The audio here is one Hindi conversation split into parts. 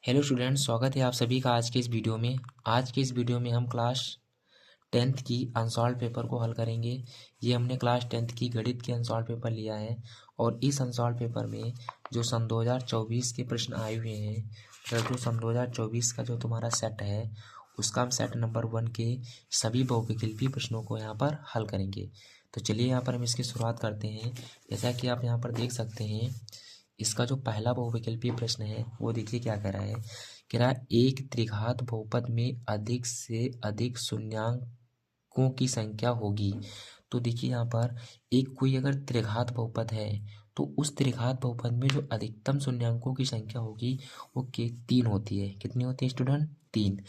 हेलो स्टूडेंट्स, स्वागत है आप सभी का आज के इस वीडियो में। आज के इस वीडियो में हम क्लास 10th की अनसॉल्व पेपर को हल करेंगे। ये हमने क्लास 10th की गणित की अनसॉल्व पेपर लिया है और इस अनसॉल्व पेपर में जो सन 2024 के प्रश्न आए हुए हैं, मतलब जो सन 2024 का जो तुम्हारा सेट है उसका हम सेट नंबर 1 के सभी बहुविकल्पी प्रश्नों को यहाँ पर हल करेंगे। तो चलिए यहाँ पर हम इसकी शुरुआत करते हैं। जैसा कि आप यहाँ पर देख सकते हैं, इसका जो पहला बहुविकल्पीय प्रश्न है वो देखिए क्या कह रहा है। कह रहा है एक त्रिघात बहुपद में अधिक से अधिक शून्याङ्कों की संख्या होगी। तो देखिए यहाँ पर एक कोई अगर त्रिघात बहुपद है तो उस त्रिघात बहुपद में जो अधिकतम शून्याङ्कों की संख्या होगी वो के 3 होती है। कितनी होती है स्टूडेंट? 3।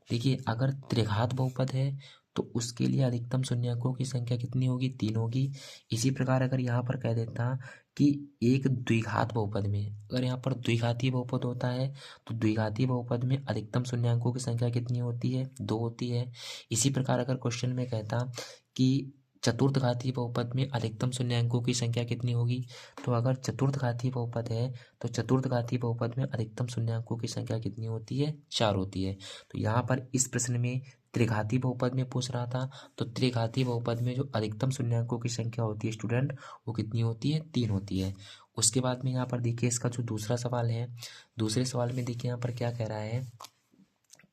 देखिए अगर त्रिघात बहुपद है तो उसके लिए अधिकतम शून्याङ्कों की संख्या कितनी होगी? 3 होगी। इसी प्रकार अगर यहाँ पर कह देता कि एक द्विघात बहुपद में, अगर यहाँ पर द्विघातीय बहुपद होता है तो द्विघातीय बहुपद में अधिकतम शून्याङ्कों की संख्या कितनी होती है? 2 होती है। इसी प्रकार अगर क्वेश्चन में कहता कि चतुर्थघातीय बहुपद में अधिकतम शून्याङ्कों की संख्या कितनी होगी, तो अगर चतुर्थघातीय बहुपद है तो चतुर्थघातीय बहुपद में अधिकतम शून्याङ्कों की संख्या कितनी होती है? 4 होती है। तो यहाँ पर इस प्रश्न में त्रिघातीय बहुपद में पूछ रहा था, तो त्रिघातीय बहुपद में जो अधिकतम शून्याङ्कों की संख्या होती है स्टूडेंट, वो कितनी होती है? 3 होती है। उसके बाद में यहाँ पर देखिए इसका जो दूसरा सवाल है, दूसरे सवाल में देखिए यहाँ पर क्या कह रहा है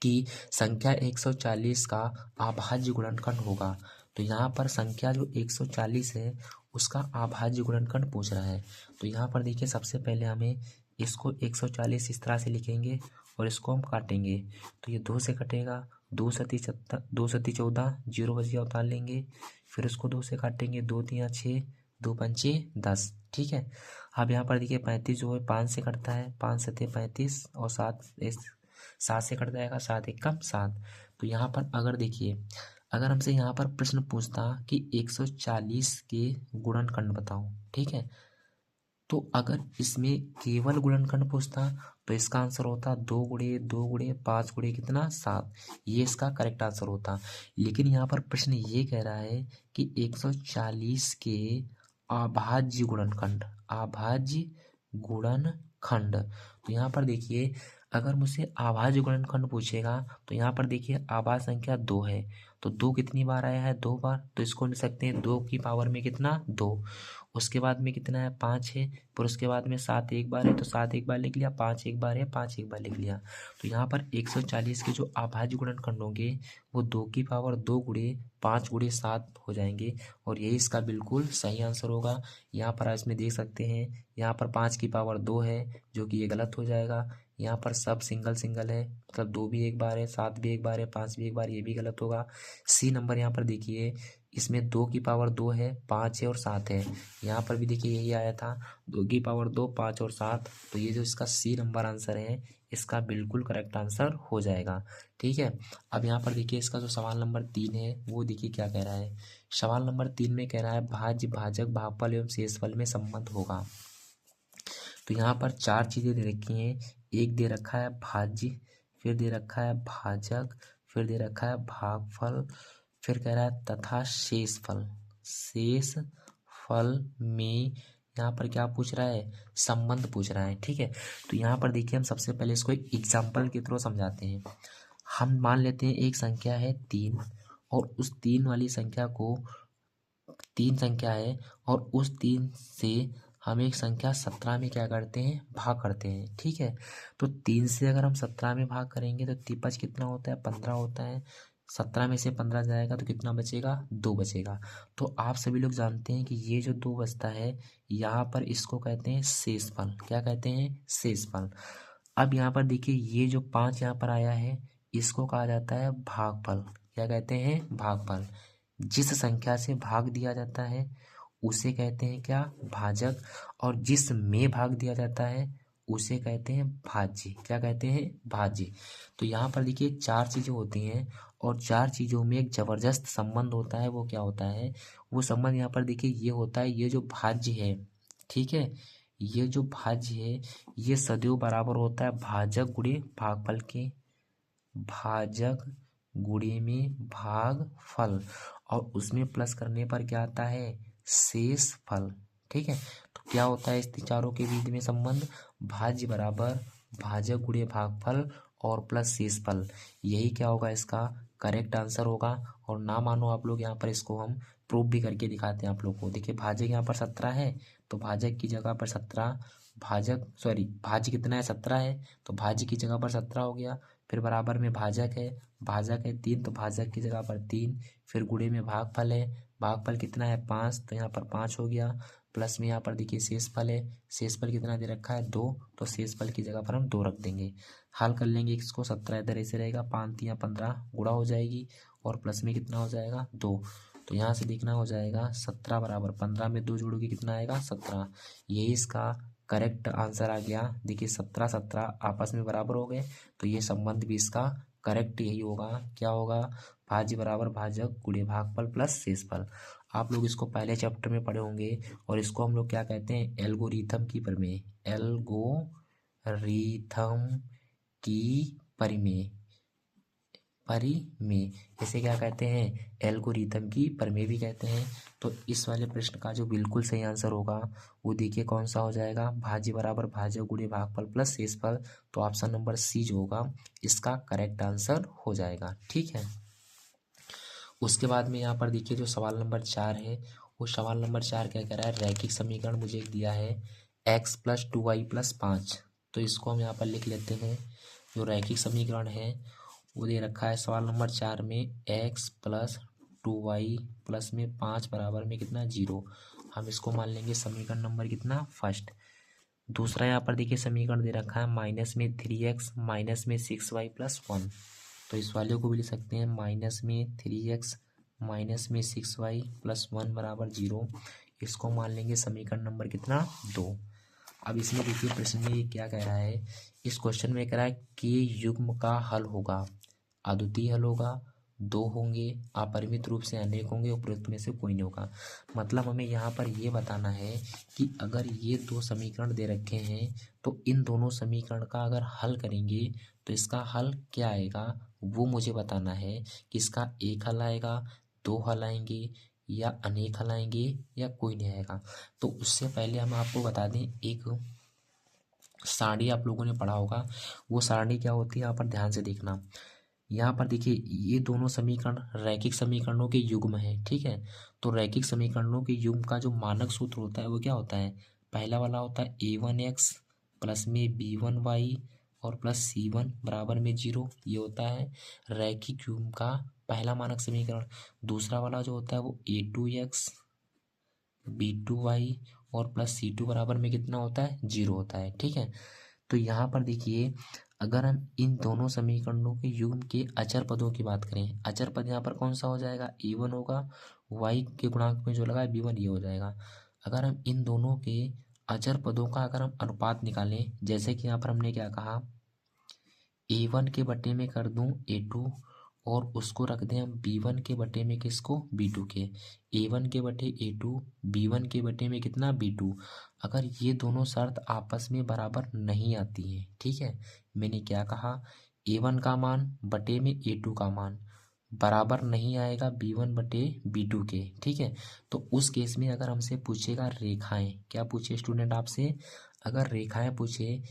कि संख्या 140 का अभाज्य गुणनखंड होगा। तो यहाँ पर संख्या जो 140 है उसका अभाज्य गुणनखंड पूछ रहा है। तो यहाँ पर देखिए सबसे पहले हमें इसको 140 इस तरह से लिखेंगे और इसको हम काटेंगे। तो ये 2 से कटेगा, 2 सती 14, 0 बजिया उतार लेंगे, फिर उसको 2 से काटेंगे, 2 तिया 6, 2 पंचे 10। ठीक है। अब यहाँ पर देखिए 35 जो है 5 से कटता है, 5 सते 35 और 7 से कट जाएगा, 7 एक कम 7। तो यहाँ पर अगर देखिए अगर हमसे यहाँ पर प्रश्न पूछता कि 140 के गुणनखंड बताओ, ठीक है, तो अगर इसमें केवल गुणनखंड पूछता तो इसका आंसर होता 2 गुणे 2 गुणे 5 गुणे कितना 7, ये इसका करेक्ट आंसर होता। लेकिन यहाँ पर प्रश्न ये कह रहा है कि 140 के अभाज्य गुणनखंड, अभाज्य गुणनखंड। तो यहाँ पर देखिए अगर मुझसे अभाज्य गुणनखंड पूछेगा तो यहाँ पर देखिए अभाज्य संख्या 2 है, तो 2 कितनी बार आया है? 2 बार। तो इसको लिख सकते हैं 2 की पावर में कितना? 2। उसके बाद में कितना है? 5 है। फिर उसके बाद में 7 एक बार है तो 7 एक बार लिख लिया, 5 एक बार है 5 एक बार लिख लिया। तो यहाँ पर 140 के जो अभाज्य गुणनखंड होंगे वो 2 की पावर 2 गुणे 5 गुणे 7 हो जाएंगे और यही इसका बिल्कुल सही आंसर होगा। यहाँ पर आज में देख सकते हैं यहाँ पर 5 की पावर 2 है जो कि ये गलत हो जाएगा। यहाँ पर सब सिंगल सिंगल है, मतलब 2 भी एक बार है, 7 भी एक बार है, 5 भी एक बार, ये भी गलत होगा। सी नंबर यहाँ पर देखिए इसमें 2 की पावर 2 है, 5 है और 7 है। यहाँ पर भी देखिए यही आया था 2 की पावर 2, 5 और 7। तो ये जो इसका सी नंबर आंसर है इसका बिल्कुल करेक्ट आंसर हो जाएगा। ठीक है। अब यहाँ पर देखिए इसका जो सवाल नंबर 3 है वो देखिए क्या कह रहा है। सवाल नंबर 3 में कह रहा है भाज्य भाजक भागफल एवं शेषफल में संबंध होगा। तो यहाँ पर 4 चीज़ें दे रखी हैं। एक दे रखा है भाज्य, फिर दे रखा है भाजक, फिर दे रखा है भागफल, फिर कह रहा है तथा शेषफल। शेष फल में यहाँ पर क्या पूछ रहा है? संबंध पूछ रहा है। ठीक है। तो यहाँ पर देखिए हम सबसे पहले इसको एक एग्जाम्पल के थ्रू समझाते हैं। हम मान लेते हैं एक संख्या है 3 और उस 3 वाली संख्या को 3 संख्या है और उस 3 से हम एक संख्या 17 में क्या करते हैं? भाग करते हैं। ठीक है। तो 3 से अगर हम 17 में भाग करेंगे तो 3 कितना होता है? 15 होता है। 17 में से 15 जाएगा तो कितना बचेगा? 2 बचेगा। तो आप सभी लोग जानते हैं कि ये जो 2 बचता है यहाँ पर इसको कहते हैं शेषफल। क्या कहते हैं? शेषफल। अब यहाँ पर देखिए ये जो 5 यहाँ पर आया है इसको कहा जाता है भागफल। क्या कहते हैं? भागफल। जिस संख्या से भाग दिया जाता है उसे कहते हैं क्या? भाजक। और जिस में भाग दिया जाता है उसे कहते हैं भाज्य। क्या कहते हैं? भाज्य। तो यहाँ पर देखिए 4 चीज़ें होती हैं और 4 चीज़ों में एक जबरदस्त संबंध होता है। वो क्या होता है? वो संबंध यहाँ पर देखिए ये होता है, ये जो भाज्य है, ठीक है, ये जो भाज्य है ये सदैव बराबर होता है भाजक गुणे भागफल के। भाजक गुणे में भागफल और उसमें प्लस करने पर क्या आता है? शेषफल। ठीक है। तो क्या होता है इस चारों के बीच में संबंध? भाज्य बराबर भाजक गुणे भागफल और प्लस शेषफल, यही क्या होगा इसका करेक्ट आंसर होगा। और ना मानो आप लोग, यहाँ पर इसको हम प्रूफ भी करके दिखाते हैं आप लोग को। देखिए भाजक यहाँ पर 17 है, तो भाजक की जगह पर 17, भाज्य कितना है 17 है, तो भाज्य की जगह पर 17 हो गया। फिर बराबर में भाजक है 3, तो भाजक की जगह पर 3। फिर गुणे में भागफल है, भागफल कितना है 5, तो यहाँ पर 5 हो गया। प्लस में यहाँ पर देखिए शेषफल है, शेषफल कितना दे रखा है 2, तो शेषफल की जगह पर हम 2 रख देंगे। हल कर लेंगे इसको, 17 इधर ऐसे रहेगा, 5 या 15 गुणा हो जाएगी, और प्लस में कितना हो जाएगा 2। तो यहाँ से देखना हो जाएगा 17 बराबर 15 में 2 जोड़ोगे कितना आएगा 17। यही इसका करेक्ट आंसर आ गया। देखिए 17 17 आपस में बराबर हो गए, तो ये संबंध भी इसका करेक्ट यही होगा। क्या होगा, भाज्य बराबर भाजक गुणे भागफल प्लस शेषफल। आप लोग इसको पहले चैप्टर में पढ़े होंगे, और इसको हम लोग क्या कहते हैं, एल्गोरिथम की प्रमेय, एल्गोरिथम की परिमेय, इसे क्या कहते हैं, एल्गोरिथम की प्रमेय भी कहते हैं। तो इस वाले प्रश्न का जो बिल्कुल सही आंसर होगा वो देखिए कौन सा हो जाएगा, भाज्य बराबर भाजक गुणे भागफल प्लस शेषफल। तो ऑप्शन नंबर सी जो होगा इसका करेक्ट आंसर हो जाएगा। ठीक है, उसके बाद में यहाँ पर देखिए जो सवाल नंबर 4 है, वो सवाल नंबर 4 क्या कह रहा है, रैखिक समीकरण मुझे दिया है x + 2y + 5। तो इसको हम यहाँ पर लिख लेते हैं। जो रैखिक समीकरण है वो दे रखा है सवाल नंबर 4 में, x + 2y प्लस में 5 बराबर में कितना 0। हम इसको मान लेंगे समीकरण नंबर कितना फर्स्ट। दूसरा यहाँ पर देखिए समीकरण दे रखा है -3x -6y + 1। तो इस वाले को भी लिख सकते हैं -3x -6y + 1 बराबर 0। इसको मान लेंगे समीकरण नंबर कितना 2। अब इसमें देखिए प्रश्न में ये क्या कह रहा है, इस क्वेश्चन में कह रहा है कि युग्म का हल होगा, अद्वितीय हल होगा, 2 होंगे, अपरिमित रूप से अनेक होंगे, उपरोक्त में से कोई नहीं होगा। मतलब हमें यहाँ पर ये बताना है कि अगर ये 2 समीकरण दे रखे हैं, तो इन दोनों समीकरण का अगर हल करेंगे तो इसका हल क्या आएगा वो मुझे बताना है। कि इसका एक हल आएगा, 2 हल आएंगे, या अनेक हल आएंगे, या कोई नहीं आएगा। तो उससे पहले हम आपको बता दें, एक सारणी आप लोगों ने पढ़ा होगा, वो सारणी क्या होती है यहाँ पर ध्यान से देखना। यहाँ पर देखिए ये दोनों समीकरण रैखिक समीकरणों के युग्म है। ठीक है, तो रैखिक समीकरणों के युग्म का जो मानक सूत्र होता है वो क्या होता है, पहला वाला होता है a1x प्लस में b1y और प्लस c1 बराबर में 0। ये होता है रैखिक युग्म का पहला मानक समीकरण। दूसरा वाला जो होता है वो a2x b2y और प्लस c2 बराबर में कितना होता है 0 होता है। ठीक है, तो यहाँ पर देखिए अगर हम इन दोनों समीकरणों के युग्म के अचर पदों की बात करें, अचर पद यहाँ पर कौन सा हो जाएगा, a1 होगा, y के गुणांक में जो लगा है b1 ये हो जाएगा। अगर हम इन दोनों के अचर पदों का अगर हम अनुपात निकालें, जैसे कि यहाँ पर हमने क्या कहा, a1 के बटे में कर दूं a2, और उसको रख दें हम b1 के बटे में किसको b2 के, a1 के बटे a2 b1 के बटे में कितना b2। अगर ये दोनों शर्त आपस में बराबर नहीं आती हैं, ठीक है, मैंने क्या कहा, a1 का मान बटे में a2 का मान बराबर नहीं आएगा b1 बटे b2 के। ठीक है, तो उस केस में अगर हमसे पूछेगा रेखाएं, क्या पूछे स्टूडेंट आपसे, अगर रेखाएं पूछे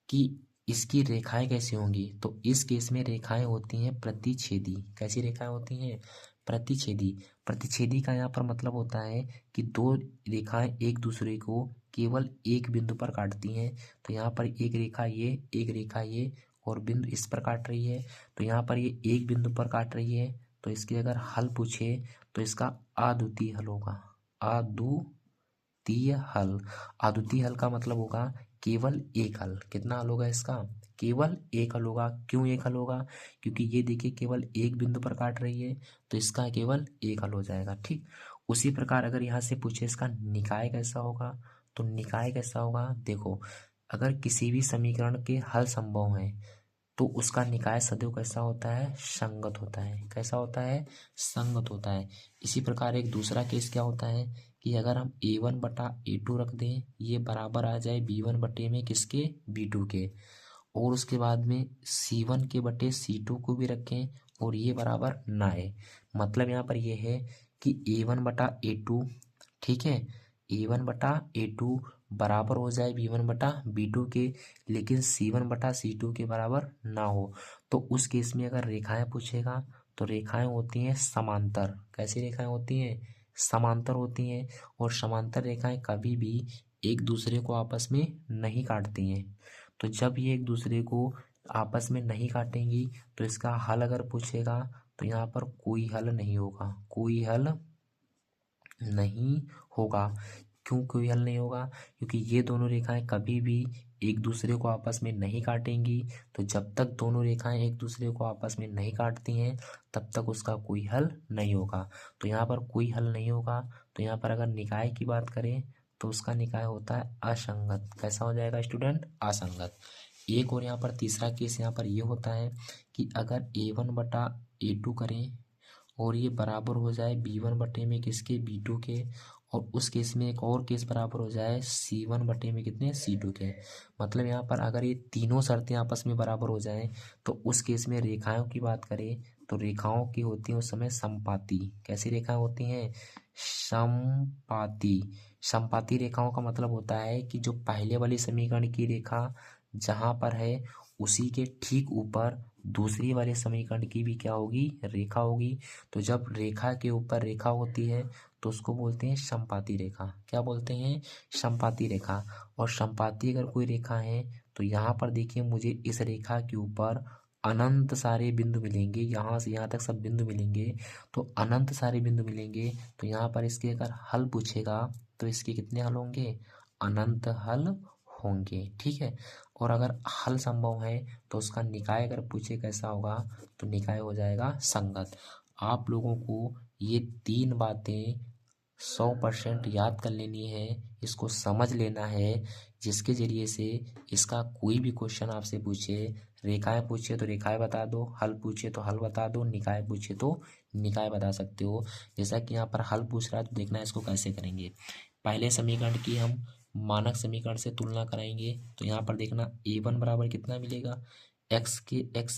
कि इसकी रेखाएं कैसी होंगी, तो इस केस में रेखाएं होती हैं प्रतिच्छेदी। कैसी रेखाएं होती हैं, प्रतिच्छेदी। प्रतिच्छेदी का यहाँ पर मतलब होता है कि दो रेखाएं एक दूसरे को केवल एक बिंदु पर काटती हैं। तो यहाँ पर एक रेखा ये, एक रेखा ये, और बिंदु इस पर काट रही है। तो यहाँ पर ये एक बिंदु पर काट रही है, तो इसके अगर हल पूछे तो इसका अद्वितीय हल होगा, अद्वितीय हल। अद्वितीय हल का मतलब होगा केवल एक हल। कितना हल होगा इसका, केवल एक हल होगा। क्यों एक हल होगा, क्योंकि ये देखिए केवल एक बिंदु पर काट रही है, तो इसका केवल एक हल हो जाएगा। ठीक, उसी प्रकार अगर यहाँ से पूछे इसका निकाय कैसा होगा, तो निकाय कैसा होगा, देखो अगर किसी भी समीकरण के हल संभव हैं तो उसका निकाय सदैव कैसा होता है, संगत होता है। कैसा होता है, संगत होता है। इसी प्रकार एक दूसरा केस क्या होता है कि अगर हम a1 बटा a2 रख दें, ये बराबर आ जाए b1 बटे में किसके, b2 के, और उसके बाद में c1 के बटे c2 को भी रखें और ये बराबर ना आए। मतलब यहाँ पर ये है कि a1 बटा a2, ठीक है, a1 बटा a2 बराबर हो जाए B1/B2 के, लेकिन C1/C2 के बराबर ना हो, तो उस केस में अगर रेखाएं पूछेगा तो रेखाएं होती हैं समांतर। कैसी रेखाएं होती हैं? समांतर होती हैं। और समांतर रेखाएं कभी भी एक दूसरे को आपस में नहीं काटती हैं। तो जब ये एक दूसरे को आपस में नहीं काटेंगी तो इसका हल अगर पूछेगा तो यहाँ पर कोई हल नहीं होगा, कोई हल नहीं होगा। क्यों कोई हल नहीं होगा? क्योंकि ये दोनों रेखाएं कभी भी एक दूसरे को आपस में नहीं काटेंगी। तो जब तक दोनों रेखाएं एक दूसरे को आपस में नहीं काटती हैं तब तक उसका कोई हल नहीं होगा। तो यहाँ पर कोई हल नहीं होगा। तो यहाँ पर अगर निकाय की बात करें तो उसका निकाय होता है असंगत। कैसा हो जाएगा स्टूडेंट? असंगत। एक और यहाँ पर तीसरा केस यहाँ पर ये होता है कि अगर A1/A2 करें और ये बराबर हो जाए B1 किसके? B2 के, और उस केस में एक और केस बराबर हो जाए C1 कितने? C2 के। मतलब यहाँ पर अगर ये तीनों शर्तें आपस में बराबर हो जाएं तो उस केस में रेखाओं की बात करें तो रेखाओं की होती है उस समय समपाती। कैसी रेखाएं होती हैं? समपाती। समपाती रेखाओं का मतलब होता है कि जो पहले वाली समीकरण की रेखा जहाँ पर है उसी के ठीक ऊपर दूसरी वाले समीकरण की भी क्या होगी? रेखा होगी। तो जब रेखा के ऊपर रेखा होती है तो उसको बोलते हैं समपाती रेखा। क्या बोलते हैं? समपाती रेखा। और समपाती अगर कोई रेखा है तो यहाँ पर देखिए मुझे इस रेखा के ऊपर अनंत सारे बिंदु मिलेंगे, यहाँ से यहाँ तक सब बिंदु मिलेंगे। तो अनंत सारे बिंदु मिलेंगे तो यहाँ पर इसके अगर हल पूछेगा तो इसके कितने हल होंगे? अनंत हल होंगे। ठीक है। और अगर हल संभव है तो उसका निकाय अगर पूछे कैसा होगा तो निकाय हो जाएगा संगत। आप लोगों को ये 3 बातें 100% याद कर लेनी है, इसको समझ लेना है, जिसके ज़रिए से इसका कोई भी क्वेश्चन आपसे पूछे, रेखाएं पूछे तो रेखाएं बता दो, हल पूछे तो हल बता दो, निकाय पूछे तो निकाय बता सकते हो। जैसा कि यहाँ पर हल पूछ रहा है तो देखना इसको कैसे करेंगे। पहले समीकरण की हम मानक समीकरण से तुलना कराएंगे। तो यहाँ पर देखना A1 बराबर कितना मिलेगा? x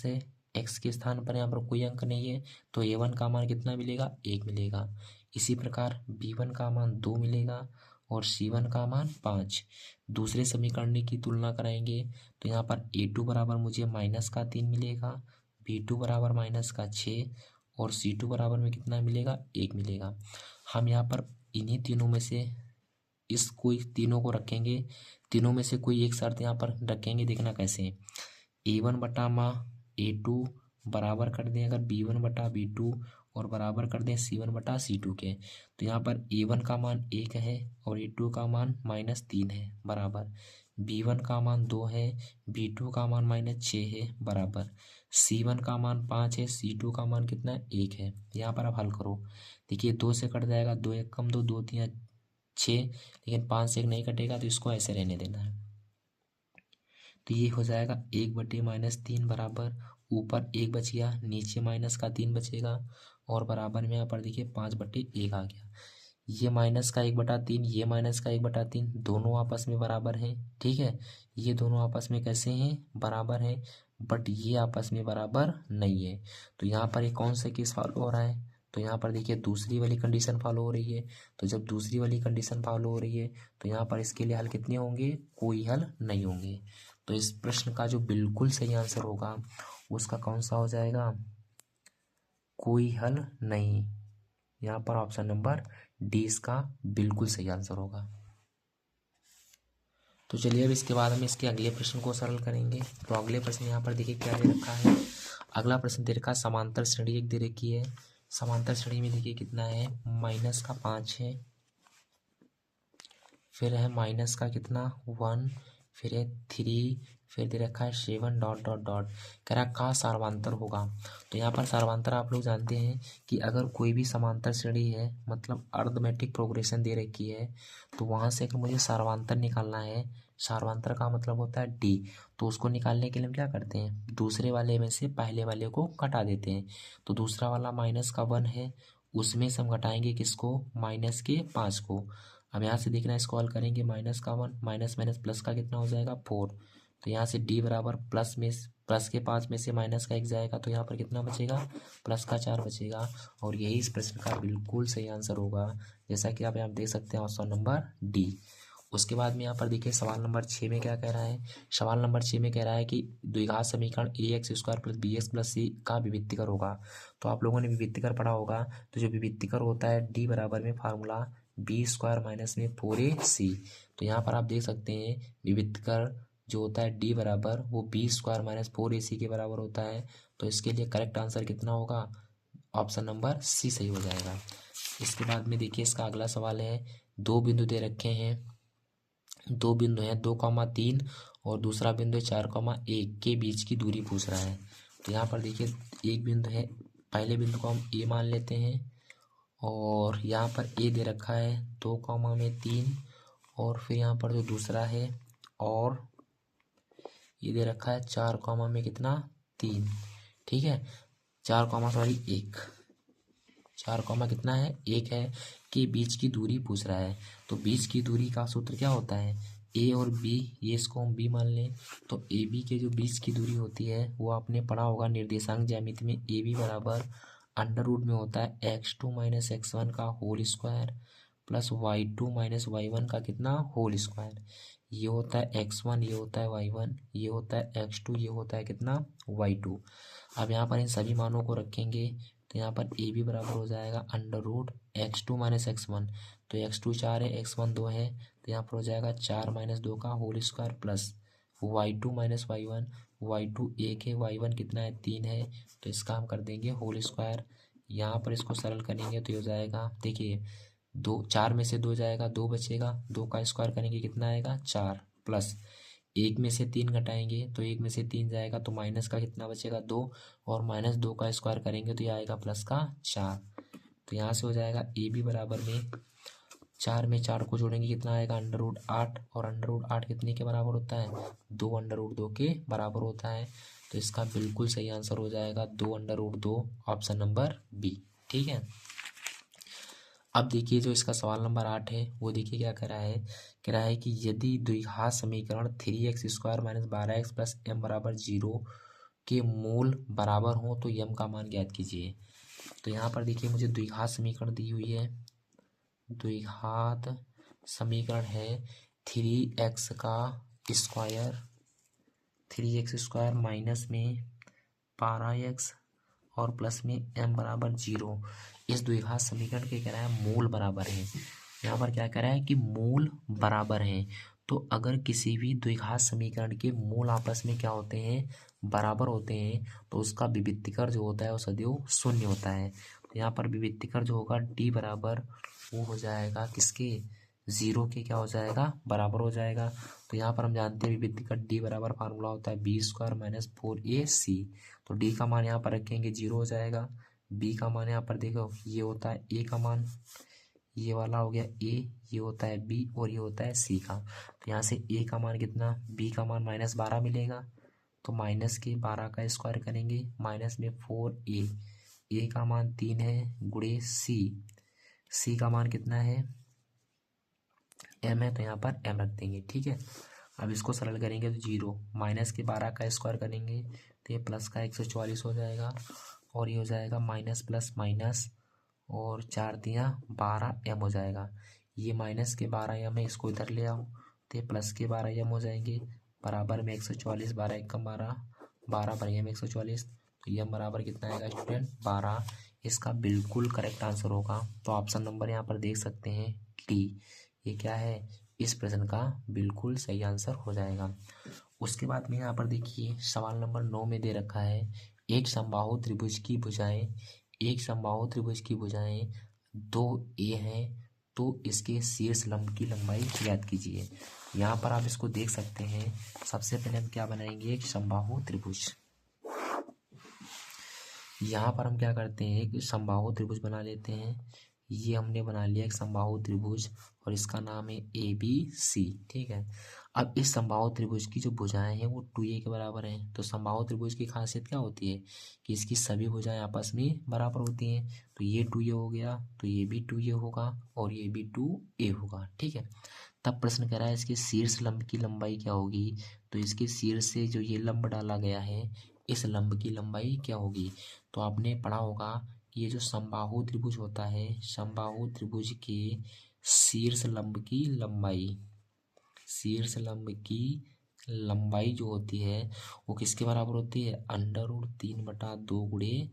है, x के स्थान पर यहाँ पर कोई अंक नहीं है तो A1 का मान कितना मिलेगा? 1 मिलेगा। इसी प्रकार B1 का मान 2 मिलेगा और C1 का मान 5। दूसरे समीकरण की तुलना कराएंगे तो यहाँ पर A2 बराबर मुझे -3 मिलेगा, B2 बराबर -6 और C2 बराबर में कितना मिलेगा? 1 मिलेगा। हम यहाँ पर इन्हीं तीनों में से इस कोई तीनों को रखेंगे, तीनों में से कोई एक शर्त यहाँ पर रखेंगे। देखना कैसे? A1/A2 बराबर कर दें अगर B1/B2 और बराबर कर दें C1/C2 के, तो यहाँ पर A1 का मान 1 है और A2 का मान -3 है बराबर। B1 का मान 2 है, B2 का मान -6 है बराबर। C1 का मान 5 है, C2 का मान कितना है? 1 है। यहाँ पर आप हल करो। देखिए 2 से कट जाएगा, 2 1 कम 2, 2 3 6, लेकिन 5 से 1 नहीं कटेगा तो इसको ऐसे रहने देना है। तो ये हो जाएगा 1/-3 बराबर, ऊपर 1 बच गया, नीचे -3 बचेगा और बराबर में यहाँ पर देखिए 5/1 आ गया। ये -1/3, ये -1/3 दोनों आपस में बराबर हैं। ठीक है। ये दोनों आपस में कैसे हैं? बराबर हैं। बट ये आपस में बराबर नहीं है। तो यहाँ पर एक कौन सा केस फॉलो हो रहा है? तो यहाँ पर देखिए दूसरी वाली कंडीशन फॉलो हो रही है। तो जब दूसरी वाली कंडीशन फॉलो हो रही है तो यहाँ पर इसके लिए हल कितने होंगे? कोई हल नहीं होंगे। तो इस प्रश्न का जो बिल्कुल सही आंसर होगा उसका कौन सा हो जाएगा? कोई हल नहीं। यहाँ पर ऑप्शन नंबर डी इसका बिल्कुल सही आंसर होगा। तो चलिए अब इसके बाद हम इसके अगले प्रश्न को सरल करेंगे। तो अगले प्रश्न यहाँ पर देखिए क्या दे रखा है। अगला प्रश्न दे रखा है समांतर श्रेणी एक दे रखी है। समांतर श्रेणी में देखिए कितना है? -5 है, फिर है माइनस का कितना? 1, फिर है 3, फिर दे रखा है 7 ... कह रहा का सार्वंतर होगा। तो यहाँ पर सार्वंतर आप लोग जानते हैं कि अगर कोई भी समांतर श्रेणी है मतलब अरिथमेटिक प्रोग्रेशन दे रखी है तो वहाँ से अगर मुझे सार्वंतर निकालना है, सार्वंतर का मतलब होता है डी, तो उसको निकालने के लिए हम क्या करते हैं? दूसरे वाले में से पहले वाले को घटा देते हैं। तो दूसरा वाला -1 है, उसमें से हम घटाएंगे किसको? -5 को। अब यहाँ से देखना इसको हल करेंगे, -1 माइनस माइनस प्लस का कितना हो जाएगा? 4। तो यहाँ से डी बराबर प्लस के 5 में से माइनस का 1 जाएगा तो यहाँ पर कितना बचेगा? प्लस का 4 बचेगा। और यही इस प्रश्न का बिल्कुल सही आंसर होगा, जैसा कि आप यहाँ देख सकते हैं ऑप्शन नंबर डी। उसके बाद में यहाँ पर देखिए सवाल नंबर 6 में क्या कह रहा है। सवाल नंबर 6 में कह रहा है कि द्विघात समीकरण A X square plus B X plus C का विविक्तिकर होगा। तो आप लोगों ने विविक्तिकर पढ़ा होगा, तो जो विविक्तिकर होता है डी बराबर में फार्मूला बी स्क्वायर माइनस में 4ac। तो यहाँ पर आप देख सकते हैं विविक्तिकर जो होता है डी बराबर वो बी स्क्वायर माइनस 4ac के बराबर होता है। तो इसके लिए करेक्ट आंसर कितना होगा, ऑप्शन नंबर सी सही हो जाएगा। इसके बाद में देखिए इसका अगला सवाल है, दो बिंदु दे रखे हैं, दो बिंदु हैं 2,3 और दूसरा बिंदु 4,1 के बीच की दूरी पूछ रहा है। तो यहाँ पर देखिए एक बिंदु है, पहले बिंदु को हम ए मान लेते हैं और यहाँ पर ए दे रखा है 2,3 और फिर यहाँ पर जो दूसरा है और ये दे रखा है 4, में कितना 3, ठीक है 1, 4, कितना है 1 है के बीच की दूरी पूछ रहा है। तो बीच की दूरी का सूत्र क्या होता है, ए और बी, ये इसको हम बी मान लें। तो ए बी के जो बीच की दूरी होती है वो आपने पढ़ा होगा निर्देशांक ज्यामिति में, ए बी बराबर अंडर रूट में होता है x2 माइनस x1 का whole square plus y2 minus y1 का कितना होल स्क्वायर। ये होता है x1, ये होता है y1, ये होता है x2, ये होता है कितना y2। अब यहाँ पर इन सभी मानों को रखेंगे तो यहाँ पर ए बी बराबर हो जाएगा under root x2 minus x1। तो x2 4 है, x1 2 है, तो यहाँ पर हो जाएगा 4 माइनस 2 का whole square plus y2 minus y1, y2 1 है, y1 कितना है 3 है, तो इसका हम कर देंगे होल स्क्वायर। यहाँ पर इसको सरल करेंगे तो ये हो जाएगा, देखिए 4 में से 2 जाएगा, 2 बचेगा, 2 का स्क्वायर करेंगे कितना आएगा 4 प्लस 1 में से 3 घटाएंगे तो 1 में से 3 जाएगा तो माइनस का कितना बचेगा 2 और माइनस 2 का स्क्वायर करेंगे तो ये आएगा प्लस का 4। तो यहाँ से हो जाएगा ए बी बराबर में 4 में 4 को जोड़ेंगे कितना आएगा अंडर रूट 8 और अंडर रूट 8 कितने के बराबर होता है 2 अंडर रूट 2 के बराबर होता है। तो इसका बिल्कुल सही आंसर हो जाएगा 2 under root 2, option number B, ठीक है। अब देखिए जो इसका सवाल नंबर 8 है वो देखिए क्या कह रहा है कि यदि द्विघात समीकरण 3x square minus 12x plus M बराबर 0 के मूल बराबर हो तो यम का मान ज्ञात कीजिए। तो यहाँ पर देखिए मुझे द्विघात समीकरण दी हुई है, द्विघात समीकरण है 3x का स्क्वायर, 3x स्क्वायर माइनस में 12x और प्लस में m बराबर 0। इस द्विघात समीकरण के कह रहा है मूल बराबर है। यहाँ पर क्या कह रहा है कि मूल बराबर है। तो अगर किसी भी द्विघात समीकरण के मूल आपस में क्या होते हैं बराबर होते हैं तो उसका विविक्तिकर जो होता है वो सदैव शून्य होता है। तो यहाँ पर विविक्तिकर जो होगा d बराबर वो हो जाएगा किसके 0 के क्या हो जाएगा बराबर हो जाएगा। तो यहाँ पर हम जानते हैं विविक्तिकर d बराबर फार्मूला होता है बी स्क्वायर माइनस 4ac। तो डी का मान यहाँ पर रखेंगे 0 हो जाएगा, बी का मान यहाँ पर देखो ये होता है ए का मान, ये वाला हो गया ए, ये होता है बी और ये होता है सी का। तो यहाँ से ए का मान कितना, बी का मान -12 मिलेगा तो माइनस के 12 का स्क्वायर करेंगे माइनस में 4a, ए का मान 3 है गुणे सी, सी का मान कितना है m है तो यहाँ पर m रख देंगे, ठीक है। अब इसको सरल करेंगे तो 0 माइनस के 12 का स्क्वायर करेंगे तो ये प्लस का 144 हो जाएगा और ये हो जाएगा माइनस प्लस माइनस और 4 दिया 12 m हो जाएगा। ये माइनस के 12 m है, इसको इधर ले आओ तो ये प्लस के 12 m हो जाएंगे बराबर में 144, 12 एकम 12, 12 पर m 144, तो m बराबर कितना आएगा स्टूडेंट 12। इसका बिल्कुल करेक्ट आंसर होगा। तो ऑप्शन नंबर यहाँ पर देख सकते हैं डी, ये क्या है इस प्रश्न का बिल्कुल सही आंसर हो जाएगा। उसके बाद में यहाँ पर देखिए सवाल नंबर 9 में दे रखा है एक समबाहु त्रिभुज की भुजाएं, एक समबाहु त्रिभुज की भुजाएं 2a हैं तो इसके शीर्ष लंब की लंबाई ज्ञात कीजिए। यहाँ पर आप इसको देख सकते हैं। सबसे पहले हम क्या बनाएंगे एक समबाहु त्रिभुज। यहाँ पर हम क्या करते हैं एक समबाहु त्रिभुज बना लेते हैं। ये हमने बना लिया एक समबाहु त्रिभुज और इसका नाम है ABC, ठीक है। अब इस समबाहु त्रिभुज की जो भुजाएं हैं वो 2a के बराबर हैं। तो समबाहु त्रिभुज की खासियत क्या होती है कि इसकी सभी भुजाएं आपस में बराबर होती हैं। तो ये 2a हो गया तो ये भी 2a होगा और ये भी 2a होगा, ठीक है। तब प्रश्न कह रहा है इसके शीर्ष लंब की लंबाई क्या होगी। तो इसके शीर्ष से जो ये लंब डाला गया है इस लंब की लंबाई क्या होगी। तो आपने पढ़ा होगा ये जो समबाहु त्रिभुज होता है, समबाहु त्रिभुज के शीर्ष लंब की लंबाई, शीर्षलंब की लंबाई जो होती है वो किसके बराबर होती है, √3/2 गुणे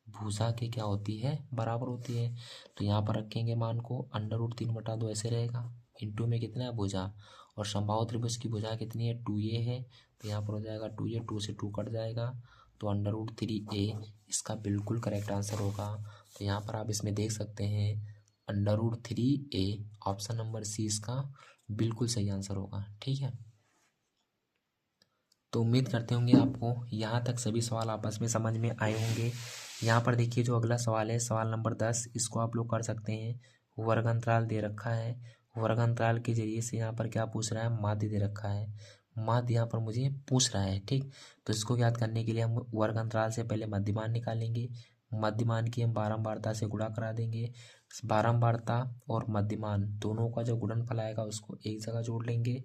भुजा के क्या होती है, बराबर होती है। तो यहाँ पर रखेंगे मान को, √3/2 ऐसे रहेगा, इंटू में कितना है भुजा, और समबाहु त्रिभुज की भुजा कितनी है, 2a है, तो यहाँ पर हो जाएगा 2a, 2 से 2 कट जाएगा, तो √3a इसका बिल्कुल करेक्ट आंसर होगा। तो यहाँ पर आप इसमें देख सकते हैं √3a ऑप्शन नंबर सी इसका बिल्कुल सही आंसर होगा। ठीक है, तो उम्मीद करते होंगे आपको यहाँ तक सभी सवाल आपस में समझ में आए होंगे। यहाँ पर देखिए जो अगला सवाल है, सवाल नंबर 10, इसको आप लोग कर सकते हैं। वर्ग अंतराल दे रखा है, वर्ग अंतराल के जरिए से यहाँ पर क्या पूछ रहा है, माध्य दे रखा है, माध्य यहाँ पर मुझे पूछ रहा है। ठीक, तो इसको याद करने के लिए हम वर्ग अंतराल से पहले मध्यमान निकालेंगे, मध्यमान की हम बारंबारता से गुणा करा देंगे, बारंबारता और मध्यमान दोनों का जो गुणनफल आएगा उसको एक जगह जोड़ लेंगे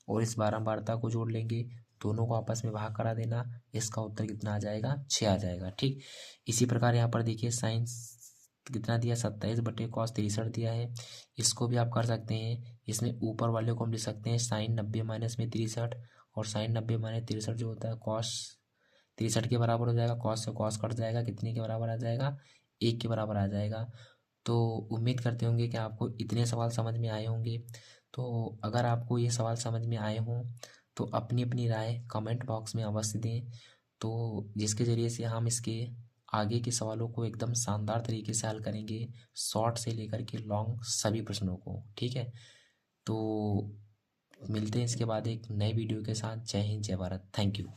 और इस बारंबारता को जोड़ लेंगे, दोनों को आपस में भाग करा देना, इसका उत्तर कितना आ जाएगा, 6 आ जाएगा। ठीक, इसी प्रकार यहाँ पर देखिए साइंस कितना दिया, 27/cos63 दिया है, इसको भी आप कर सकते हैं। इसमें ऊपर वाले को हम लिख सकते हैं sin 90 माइनस में 63, और sin 90 माइनस 63 जो होता है cos 63 के बराबर हो जाएगा, cos से cos कट जाएगा, कितने के बराबर आ जाएगा, 1 के बराबर आ जाएगा। तो उम्मीद करते होंगे कि आपको इतने सवाल समझ में आए होंगे। तो अगर आपको ये सवाल समझ में आए हों तो अपनी अपनी राय कमेंट बॉक्स में अवश्य दें, तो जिसके ज़रिए से हम इसके आगे के सवालों को एकदम शानदार तरीके से हल करेंगे, शॉर्ट से लेकर के लॉन्ग सभी प्रश्नों को। ठीक है, तो मिलते हैं इसके बाद एक नए वीडियो के साथ। जय हिंद, जय भारत, थैंक यू।